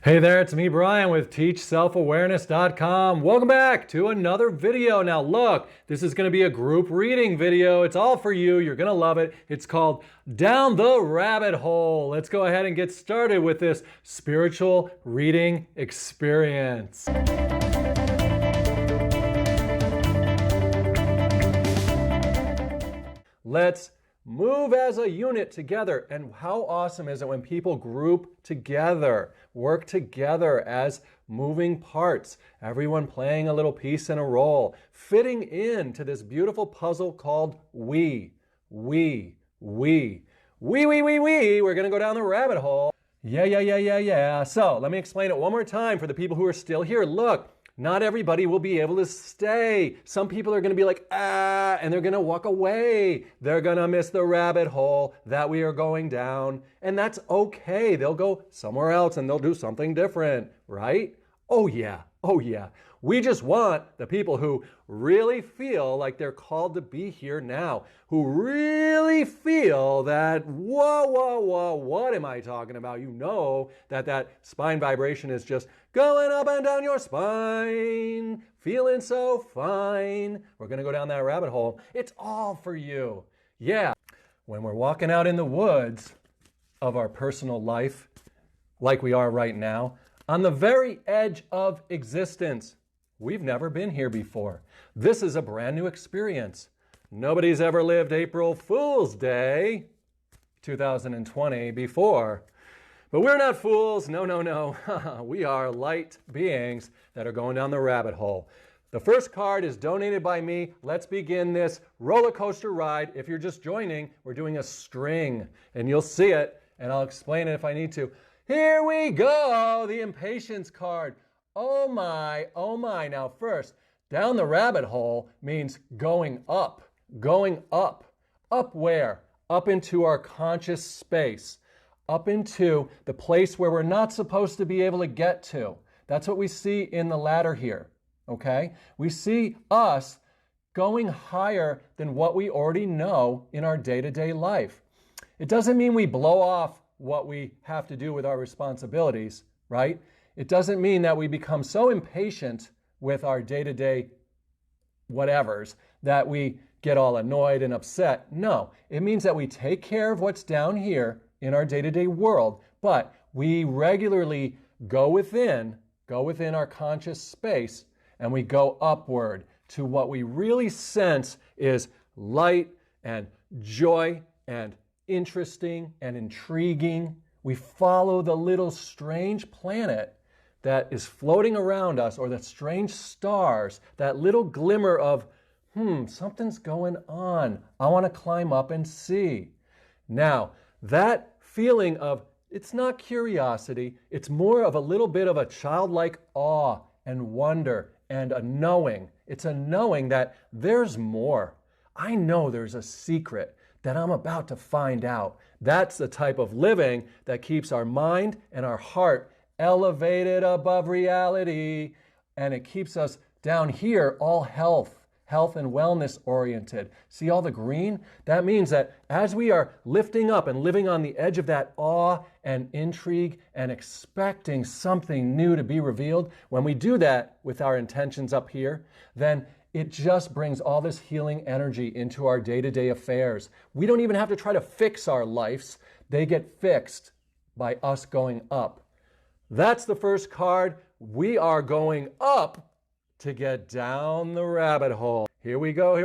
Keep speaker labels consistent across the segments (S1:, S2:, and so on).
S1: Hey there, it's me, Brian, with TeachSelfAwareness.com. Welcome back to another video. Now look, this is going to be a group reading video. It's all for you. You're going to love it. It's called Down the Rabbit Hole. Let's go ahead and get started with this spiritual reading experience. Let's move as a unit together. And how awesome is it when people group together, work together as moving parts, everyone playing a little piece in a role, fitting into this beautiful puzzle called we. We're gonna go down the rabbit hole. Yeah. So let me explain it one more time for the people who are still here. Look, not everybody will be able to stay. Some people are going to be like, and they're going to walk away. They're going to miss the rabbit hole that we are going down. And that's okay. They'll go somewhere else and they'll do something different, right? Oh yeah. We just want the people who really feel like they're called to be here now, who really feel that, whoa, what am I talking about? You know that spine vibration is just going up and down your spine, feeling so fine. We're going to go down that rabbit hole. It's all for you. Yeah. When we're walking out in the woods of our personal life, like we are right now, on the very edge of existence, we've never been here before. This is a brand new experience. Nobody's ever lived April Fool's Day 2020 before. But we're not fools. No. We are light beings that are going down the rabbit hole. The first card is donated by me. Let's begin this roller coaster ride. If you're just joining, we're doing a string, and you'll see it, and I'll explain it if I need to. Here we go, the impatience card. Oh my. Now first, down the rabbit hole means going up. Up where? Up into our conscious space. Up into the place where we're not supposed to be able to get to. That's what we see in the ladder here, okay? We see us going higher than what we already know in our day-to-day life. It doesn't mean we blow off what we have to do with our responsibilities, right? It doesn't mean that we become so impatient with our day-to-day whatevers that we get all annoyed and upset. No, it means that we take care of what's down here in our day-to-day world, but we regularly go within our conscious space and we go upward to what we really sense is light and joy and interesting and intriguing. We follow the little strange planet that is floating around us, or the strange stars, that little glimmer of, something's going on. I want to climb up and see. Now, that feeling of, it's not curiosity, it's more of a little bit of a childlike awe and wonder and a knowing. It's a knowing that there's more. I know there's a secret that I'm about to find out. That's the type of living that keeps our mind and our heart elevated above reality, and it keeps us down here all health and wellness oriented. See all the green? That means that as we are lifting up and living on the edge of that awe and intrigue and expecting something new to be revealed, when we do that with our intentions up here, then it just brings all this healing energy into our day-to-day affairs. We don't even have to try to fix our lives. They get fixed by us going up. That's the first card. We are going up to get down the rabbit hole. Here we go.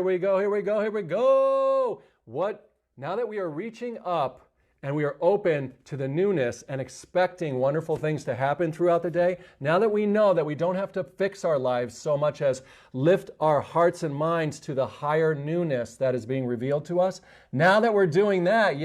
S1: Now that we are reaching up and we are open to the newness and expecting wonderful things to happen throughout the day, now that we know that we don't have to fix our lives so much as lift our hearts and minds to the higher newness that is being revealed to us, now that we're doing that,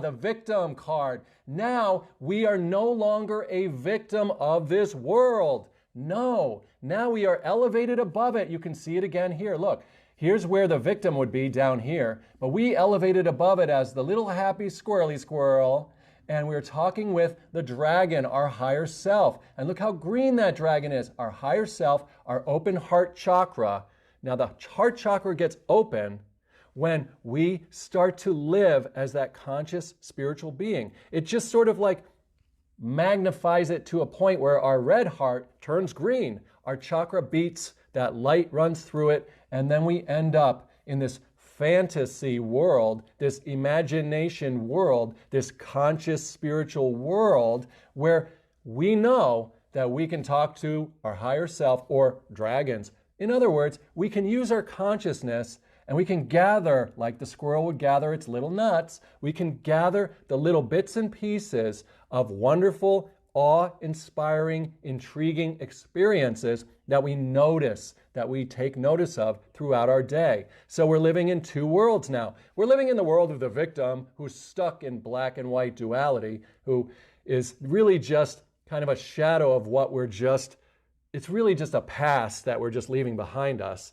S1: the victim card, now we are no longer a victim of this world. No, now we are elevated above it. You can see it again here. Look, here's where the victim would be down here, but we elevated above it as the little happy squirrely squirrel, and we're talking with the dragon, our higher self. And look how green that dragon is. Our higher self, our open heart chakra. Now the heart chakra gets open when we start to live as that conscious spiritual being. It just sort of like magnifies it to a point where our red heart turns green. Our chakra beats, that light runs through it, and then we end up in this fantasy world, this imagination world, this conscious spiritual world where we know that we can talk to our higher self or dragons. In other words, we can use our consciousness and we can gather, like the squirrel would gather its little nuts, we can gather the little bits and pieces of wonderful, awe-inspiring, intriguing experiences that we notice, that we take notice of throughout our day. So we're living in two worlds now. We're living in the world of the victim who's stuck in black and white duality, who is really just kind of a shadow of what it's really just a past that we're just leaving behind us.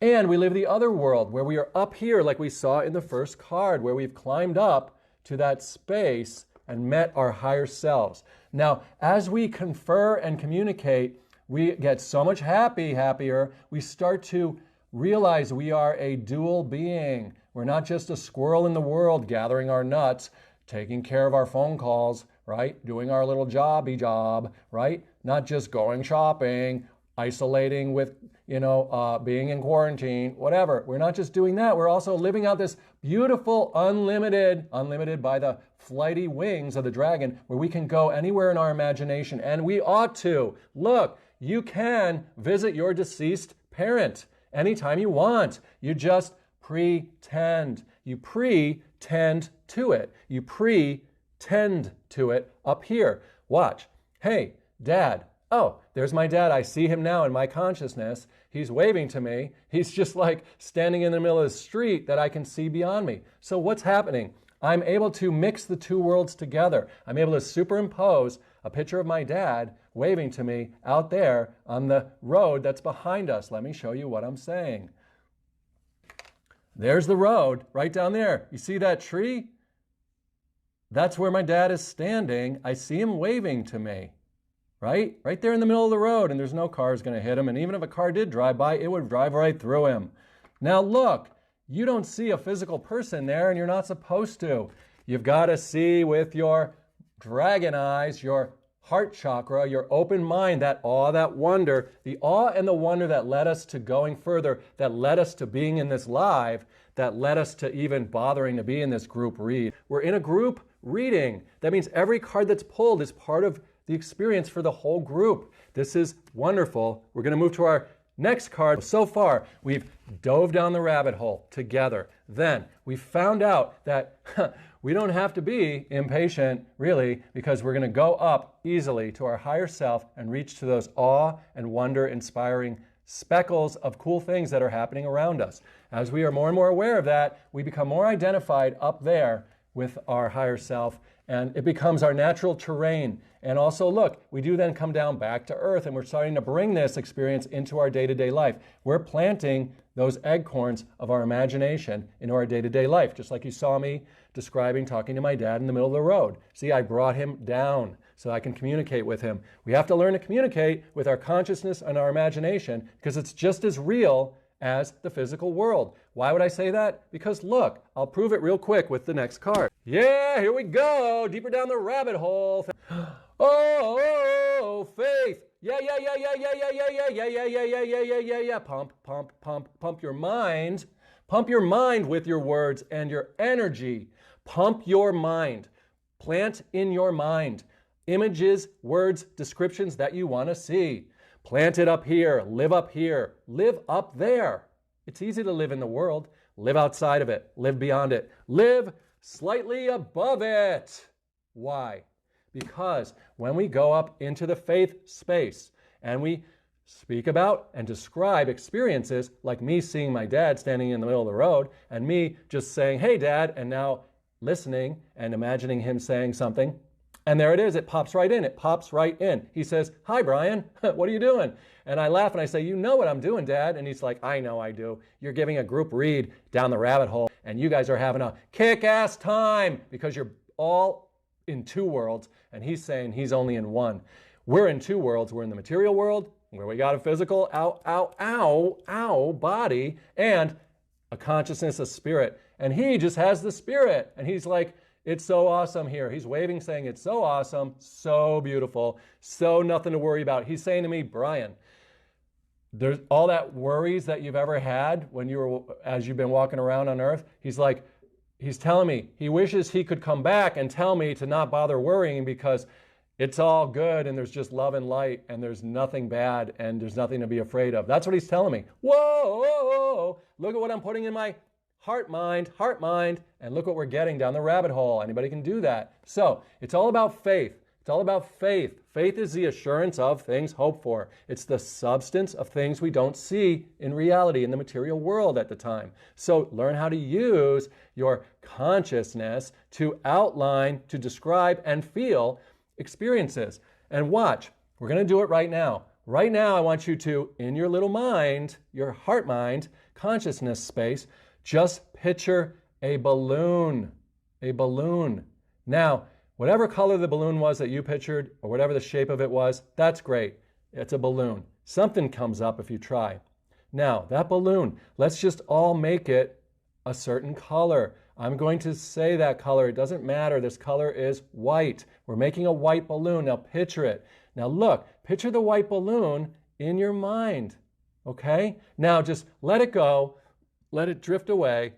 S1: And we live the other world where we are up here, like we saw in the first card, where we've climbed up to that space and met our higher selves. Now, as we confer and communicate, we get so much happier. We start to realize we are a dual being. We're not just a squirrel in the world gathering our nuts, taking care of our phone calls, right? Doing our little jobby job, right? Not just going shopping, isolating with, being in quarantine, whatever. We're not just doing that. We're also living out this beautiful, unlimited by the flighty wings of the dragon, where we can go anywhere in our imagination. And we ought to. Look, you can visit your deceased parent anytime you want. You just pretend. You pretend to it. You pretend to it up here. Watch. Hey, Dad. Oh, there's my dad. I see him now in my consciousness. He's waving to me. He's just like standing in the middle of the street that I can see beyond me. So what's happening? I'm able to mix the two worlds together. I'm able to superimpose a picture of my dad waving to me out there on the road that's behind us. Let me show you what I'm saying. There's the road right down there. You see that tree? That's where my dad is standing. I see him waving to me. Right there in the middle of the road, and there's no cars going to hit him. And even if a car did drive by, it would drive right through him. Now look, you don't see a physical person there, and you're not supposed to. You've got to see with your dragon eyes, your heart chakra, your open mind, that awe, that wonder, the awe and the wonder that led us to going further, that led us to being in this live, that led us to even bothering to be in this group read. We're in a group reading. That means every card that's pulled is part of the experience for the whole group. This is wonderful. We're going to move to our next card. So far, we've dove down the rabbit hole together. Then we found out that we don't have to be impatient, really, because we're going to go up easily to our higher self and reach to those awe and wonder inspiring speckles of cool things that are happening around us. As we are more and more aware of that, we become more identified up there with our higher self, and it becomes our natural terrain. And also, look, we do then come down back to earth, and we're starting to bring this experience into our day-to-day life. We're planting those acorns of our imagination into our day-to-day life, just like you saw me describing talking to my dad in the middle of the road. See, I brought him down so I can communicate with him. We have to learn to communicate with our consciousness and our imagination because it's just as real as the physical world. Why would I say that? Because look, I'll prove it real quick with the next card. Yeah, here we go, deeper down the rabbit hole. Oh, faith. Yeah. Pump your mind. Pump your mind with your words and your energy. Pump your mind. Plant in your mind images, words, descriptions that you want to see. Plant it up here, live up there. It's easy to live in the world. Live outside of it, live beyond it, live slightly above it. Why? Because when we go up into the faith space and we speak about and describe experiences like me seeing my dad standing in the middle of the road and me just saying, hey, Dad, and now listening and imagining him saying something, and there it is. It pops right in. He says, hi, Brian. What are you doing? And I laugh and I say, you know what I'm doing, Dad. And he's like, I know I do. You're giving a group read down the rabbit hole, and you guys are having a kick-ass time because you're all in two worlds, and he's saying he's only in one. We're in two worlds. We're in the material world, where we got a physical, body, and a consciousness, a spirit. And he just has the spirit. And he's like, It's so awesome here. He's waving, saying it's so awesome, so beautiful, so nothing to worry about. He's saying to me, Brian, there's all that worries that you've ever had as you've been walking around on earth. He's telling me he wishes he could come back and tell me to not bother worrying because it's all good and there's just love and light and there's nothing bad and there's nothing to be afraid of. That's what he's telling me. Whoa, look at what I'm putting in my heart mind, and look what we're getting down the rabbit hole. Anybody can do that. So it's all about faith. It's all about faith. Faith is the assurance of things hoped for. It's the substance of things we don't see in reality in the material world at the time. So learn how to use your consciousness to outline, to describe, and feel experiences. And watch, we're going to do it right now. Right now, I want you to, in your little mind, your heart mind, consciousness space, just picture a balloon. A balloon. Now, whatever color the balloon was that you pictured, or whatever the shape of it was, that's great. It's a balloon. Something comes up if you try. Now, that balloon, let's just all make it a certain color. I'm going to say that color. It doesn't matter. This color is white. We're making a white balloon. Now picture it. Now look, picture the white balloon in your mind. Okay? Now just let it go. Let it drift away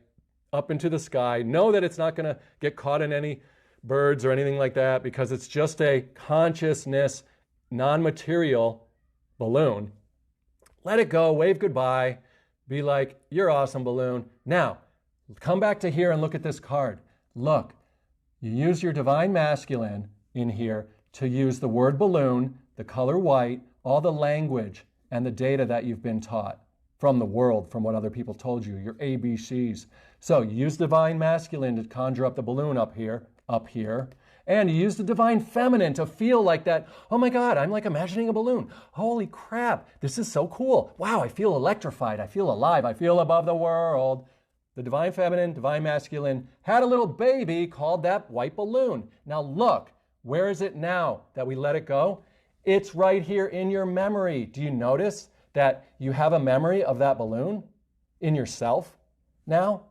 S1: up into the sky. Know that it's not going to get caught in any birds or anything like that because it's just a consciousness, non-material balloon. Let it go. Wave goodbye. Be like, you're awesome, balloon. Now, come back to here and look at this card. Look, you use your divine masculine in here to use the word balloon, the color white, all the language and the data that you've been taught from the world, from what other people told you, your ABCs. So you use divine masculine to conjure up the balloon up here, and you use the divine feminine to feel like that, oh my God, I'm like imagining a balloon. Holy crap, this is so cool. Wow, I feel electrified, I feel alive, I feel above the world. The divine feminine, divine masculine had a little baby called that white balloon. Now look, where is it now that we let it go? It's right here in your memory. Do you notice that you have a memory of that balloon in yourself now?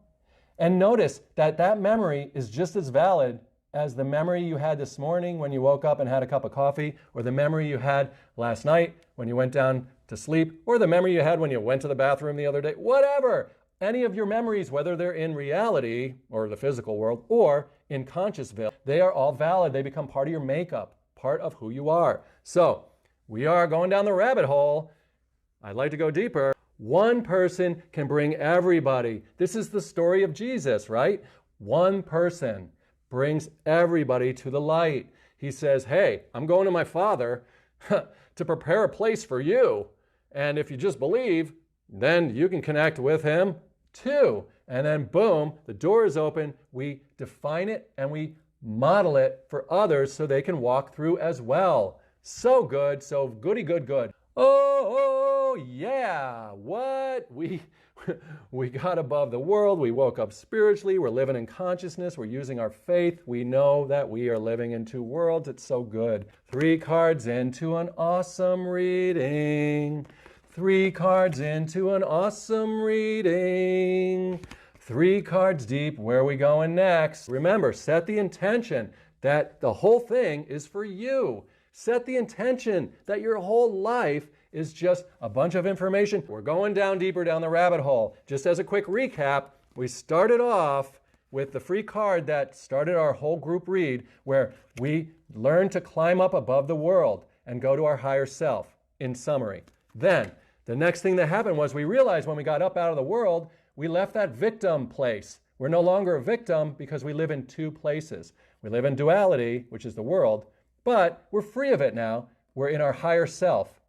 S1: And notice that that memory is just as valid as the memory you had this morning when you woke up and had a cup of coffee, or the memory you had last night when you went down to sleep, or the memory you had when you went to the bathroom the other day, whatever. Any of your memories, whether they're in reality or the physical world or in Consciousville, they are all valid. They become part of your makeup, part of who you are. So we are going down the rabbit hole. I'd like to go deeper. One person can bring everybody. This is the story of Jesus, right? One person brings everybody to the light. He says, hey, I'm going to my Father to prepare a place for you. And if you just believe, then you can connect with him too. And then boom, the door is open. We define it and we model it for others so they can walk through as well. So good, so goody good good. Oh yeah, what? We got above the world. We woke up spiritually. We're living in consciousness. We're using our faith. We know that we are living in two worlds. It's so good. 3 cards into an awesome reading. 3 cards into an awesome reading. 3 cards deep. Where are we going next? Remember, set the intention that the whole thing is for you. Set the intention that your whole life is just a bunch of information. We're going down deeper down the rabbit hole. Just as a quick recap, we started off with the free card that started our whole group read, where we learned to climb up above the world and go to our higher self, in summary. Then, the next thing that happened was we realized when we got up out of the world, we left that victim place. We're no longer a victim because we live in 2 places. We live in duality, which is the world, but we're free of it now. We're in our higher self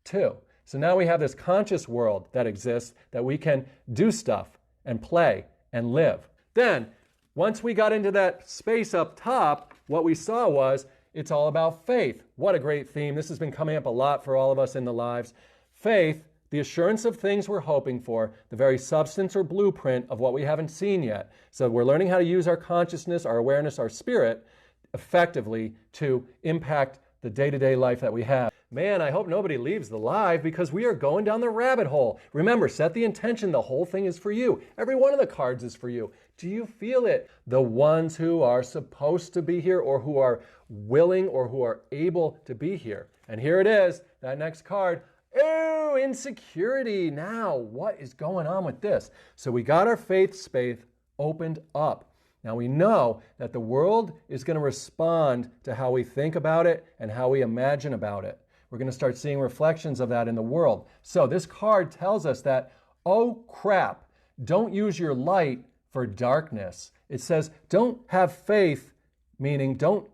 S1: too. So now we have this conscious world that exists that we can do stuff and play and live. Then, once we got into that space up top, what we saw was it's all about faith. What a great theme. This has been coming up a lot for all of us in the lives. Faith, the assurance of things we're hoping for, the very substance or blueprint of what we haven't seen yet. So we're learning how to use our consciousness, our awareness, our spirit effectively to impact the day-to-day life that we have. Man, I hope nobody leaves the live because we are going down the rabbit hole. Remember, set the intention. The whole thing is for you. Every one of the cards is for you. Do you feel it? The ones who are supposed to be here or who are willing or who are able to be here. And here it is, that next card. Oh, insecurity. Now, what is going on with this? So we got our faith space opened up. Now we know that the world is going to respond to how we think about it and how we imagine about it. We're going to start seeing reflections of that in the world. So this card tells us that, oh crap, don't use your light for darkness. It says don't have faith, meaning don't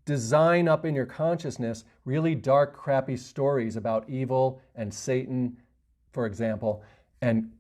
S1: design up in your consciousness really dark, crappy stories about evil and Satan, for example, and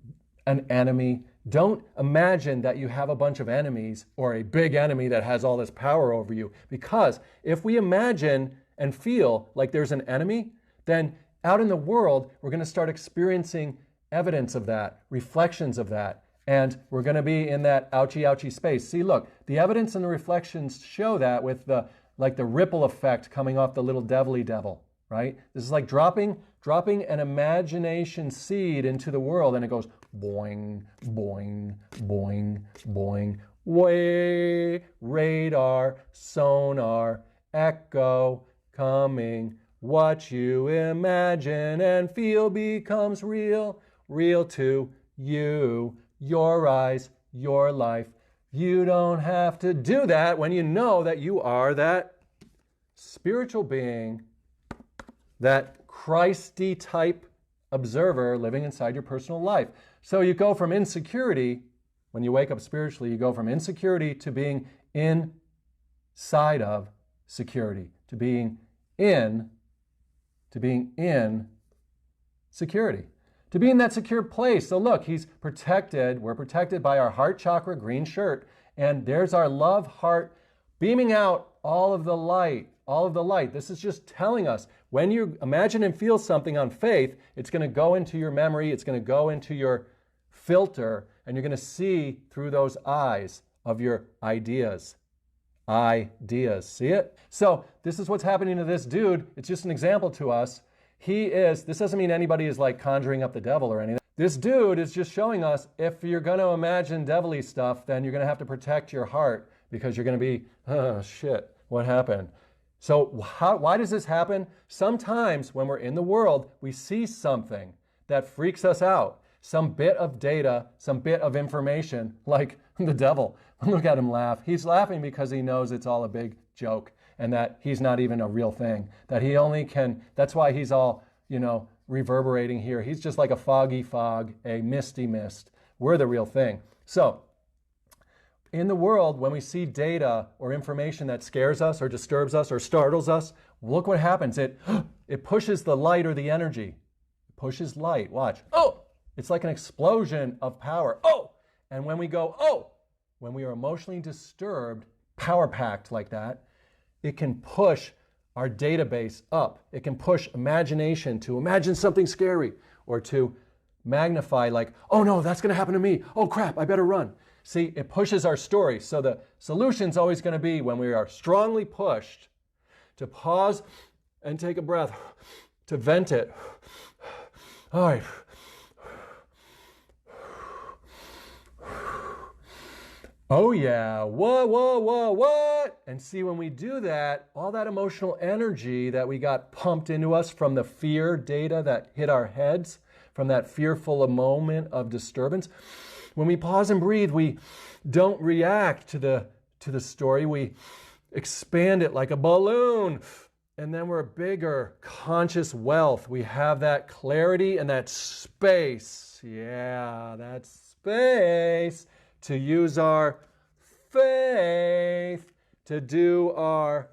S1: an enemy. Don't imagine that you have a bunch of enemies or a big enemy that has all this power over you. Because if we imagine and feel like there's an enemy, then out in the world, we're going to start experiencing evidence of that, reflections of that. And we're going to be in that ouchy, ouchy space. See, look, the evidence and the reflections show that with the ripple effect coming off the little devilly devil, right? This is like dropping an imagination seed into the world, and it goes boing, boing, boing, boing, way, radar, sonar, echo, coming. What you imagine and feel becomes real, real to you, your eyes, your life. You don't have to do that when you know that you are that spiritual being, that Christy type observer living inside your personal life. So you go from insecurity, when you wake up spiritually, you go from insecurity to being inside of security, to being in security, to be in that secure place. So look, he's protected. We're protected by our heart chakra, green shirt, and there's our love heart beaming out all of the light, all of the light. This is just telling us when you imagine and feel something on faith, it's going to go into your memory, it's going to go into your filter, and you're going to see through those eyes of your ideas. See it? So this is what's happening to this dude. It's just an example to us. This doesn't mean anybody is like conjuring up the devil or anything. This dude is just showing us if you're going to imagine devilly stuff, then you're going to have to protect your heart because you're going to be, oh shit, what happened? So why does this happen? Sometimes when we're in the world, we see something that freaks us out. Some bit of data, some bit of information, like the devil. Look at him laugh. He's laughing because he knows it's all a big joke and that he's not even a real thing. That he only can, that's why he's all, reverberating here. He's just like a foggy fog, a misty mist. We're the real thing. So, in the world, when we see data or information that scares us or disturbs us or startles us, look what happens. It pushes the light or the energy. It pushes light. Watch. Oh! It's like an explosion of power. Oh! And when we go, oh! When we are emotionally disturbed, power-packed like that, it can push our database up. It can push imagination to imagine something scary or to magnify like, oh no, that's going to happen to me. Oh crap, I better run. See, it pushes our story. So the solution's always going to be when we are strongly pushed to pause and take a breath, to vent it. All right. Oh yeah, what? And see, when we do that, all that emotional energy that we got pumped into us from the fear data that hit our heads, from that fearful moment of disturbance, when we pause and breathe, we don't react to the story. We expand it like a balloon. And then we're a bigger conscious wealth. We have that clarity and that space. Yeah, that space to use our faith to do our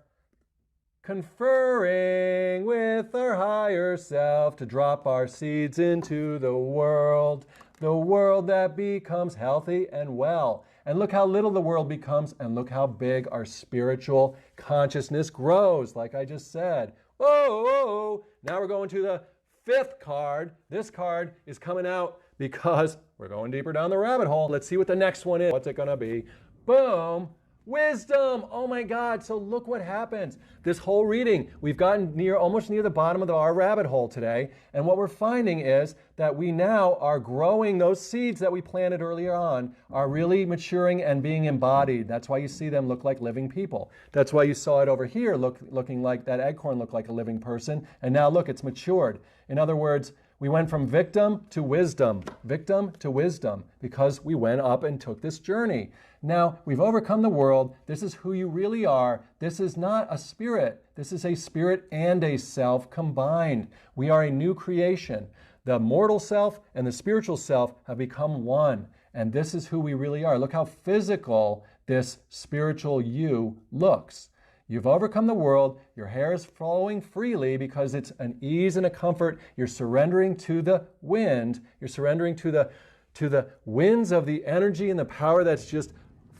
S1: conferring with our higher self, to drop our seeds into the world that becomes healthy and well. And look how little the world becomes, and look how big our spiritual consciousness grows, like I just said. Whoa! Now we're going to the fifth card. This card is coming out because we're going deeper down the rabbit hole. Let's see what the next one is. What's it going to be? Boom! wisdom. Oh my God. So look what happens. This whole reading, we've gotten almost near the bottom of our rabbit hole today. And what we're finding is that we now are growing those seeds that we planted earlier on are really maturing and being embodied. That's why you see them look like living people. That's why you saw it over here looking like that acorn looked like a living person. And now look, it's matured. In other words, we went from victim to wisdom, because we went up and took this journey. Now, we've overcome the world. This is who you really are. This is not a spirit. This is a spirit and a self combined. We are a new creation. The mortal self and the spiritual self have become one. And this is who we really are. Look how physical this spiritual you looks. You've overcome the world. Your hair is flowing freely because it's an ease and a comfort. You're surrendering to the wind. You're surrendering to the winds of the energy and the power that's just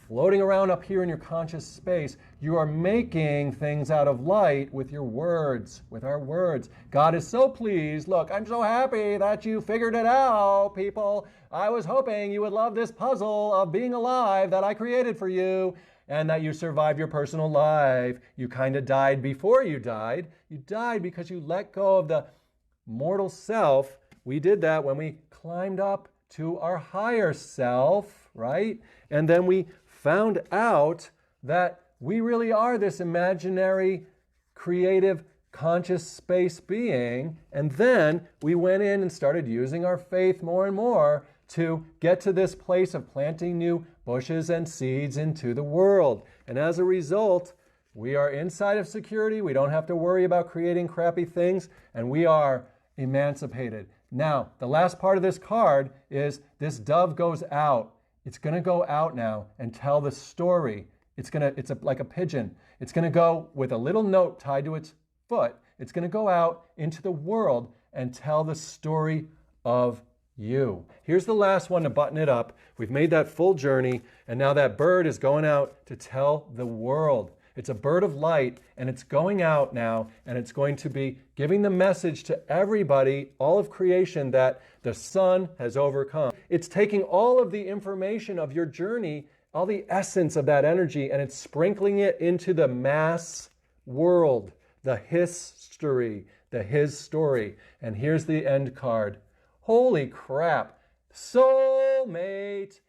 S1: floating around up here in your conscious space. You are making things out of light with your words, with our words. God is so pleased. Look, I'm so happy that you figured it out, people. I was hoping you would love this puzzle of being alive that I created for you, and that you survived your personal life. You kind of died before you died. You died because you let go of the mortal self. We did that when we climbed up to our higher self, right? And then we found out that we really are this imaginary, creative, conscious space being. And then we went in and started using our faith more and more to get to this place of planting new bushes and seeds into the world. And as a result, we are inside of security. We don't have to worry about creating crappy things, and we are emancipated. Now, the last part of this card is this dove goes out. It's going to go out now and tell the story. It's like a pigeon. It's going to go with a little note tied to its foot. It's going to go out into the world and tell the story of you. Here's the last one to button it up. We've made that full journey, and now that bird is going out to tell the world. It's a bird of light, and it's going out now, and it's going to be giving the message to everybody, all of creation, that the sun has overcome. It's taking all of the information of your journey, all the essence of that energy, and it's sprinkling it into the mass world, the history, his story. And here's the end card. Holy crap. Soulmate.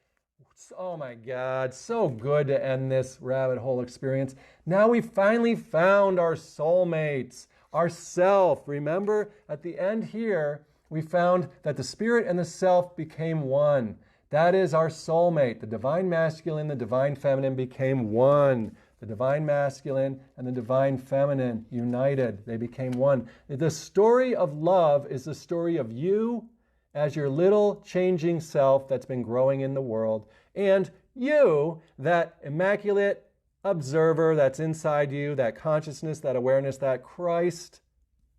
S1: Oh my God, so good to end this rabbit hole experience. Now we finally found our soulmates, our self. Remember, at the end here, we found that the spirit and the self became one. That is our soulmate. The divine masculine, the divine feminine became one. The divine masculine and the divine feminine united. They became one. The story of love is the story of you as your little changing self that's been growing in the world, and you, that immaculate observer that's inside you, that consciousness, that awareness, that Christ,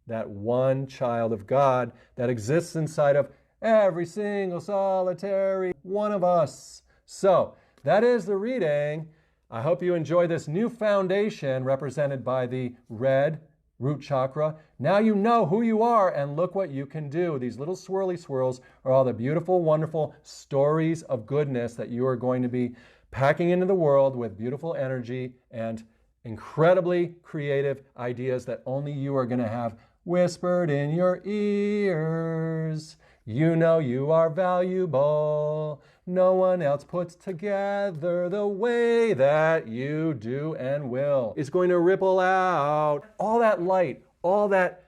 S1: that one child of God that exists inside of every single solitary one of us. So that is the reading. I hope you enjoy this new foundation represented by the red root chakra. Now you know who you are, and look what you can do. These little swirly swirls are all the beautiful, wonderful stories of goodness that you are going to be packing into the world with beautiful energy and incredibly creative ideas that only you are going to have whispered in your ears. You know you are valuable. No one else puts together the way that you do and will. It's going to ripple out. All that light, all that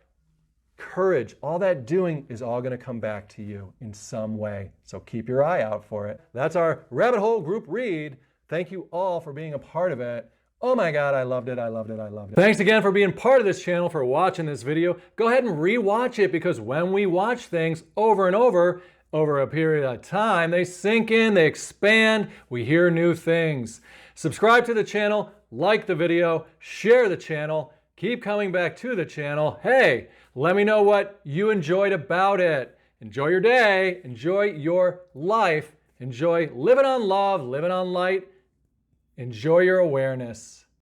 S1: courage, all that doing is all going to come back to you in some way. So keep your eye out for it. That's our rabbit hole group read. Thank you all for being a part of it. Oh my God, I loved it, I loved it, I loved it. Thanks again for being part of this channel, for watching this video. Go ahead and re-watch it, because when we watch things over and over a period of time, they sink in, they expand, we hear new things. Subscribe to the channel, like the video, share the channel, keep coming back to the channel. Hey, let me know what you enjoyed about it. Enjoy your day, enjoy your life, enjoy living on love, living on light. Enjoy your awareness.